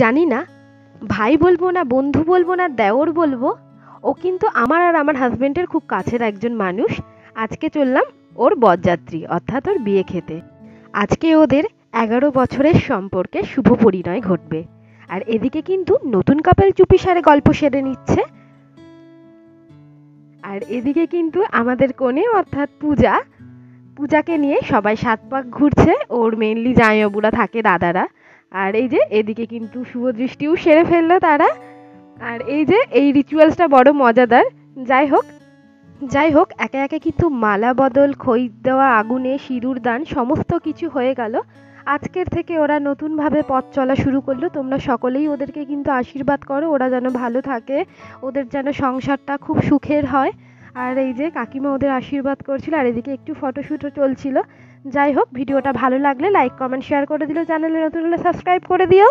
জানি না ভাই বলবো না বন্ধু বলবো না দেওর বলবো, ও কিন্তু আমার আর আমার হাজবেন্ডের খুব কাছের একজন মানুষ। আজকে চললাম ওর বরযাত্রী অর্থাৎ ওর বিয়ে খেতে। আজকে ওদের 11 বছরের সম্পর্কে শুভ পরিণয় ঘটবে। আর এদিকে কিন্তু নতুন কাপল চুপিসারে গল্প সেরে নিচ্ছে। আর এদিকে কিন্তু আমাদের কনে অর্থাৎ পূজাকে নিয়ে সবাই সাত পাক ঘুরছে, ওর মেইনলি জামাইবাবুরা থাকে দাদারা। আর এই যে এদিকে কিন্তু শুভ দৃষ্টিও সেরে ফেললো তারা। আর এই যে এই রিচুয়ালসটা বড় মজাদার। যাই হোক, একে একে কিন্তু মালা বদল, খই দেওয়া, আগুনে সিঁদুর দান সমস্ত কিছু হয়ে গেল। আজকের থেকে ওরা নতুনভাবে পথ চলা শুরু করলো। তোমরা সকলেই ওদেরকে কিন্তু আশীর্বাদ করো, ওরা যেন ভালো থাকে, ওদের যেন সংসারটা খুব সুখের হয়। আর এই যে কাকিমা ওদের আশীর্বাদ করছিল, আর এদিকে একটু ফটোশ্যুটও চলছিল। যাই হোক, ভিডিওটা ভালো লাগলে লাইক কমেন্ট শেয়ার করে দিও, চ্যানেলে নতুন হলে সাবস্ক্রাইব করে দিও।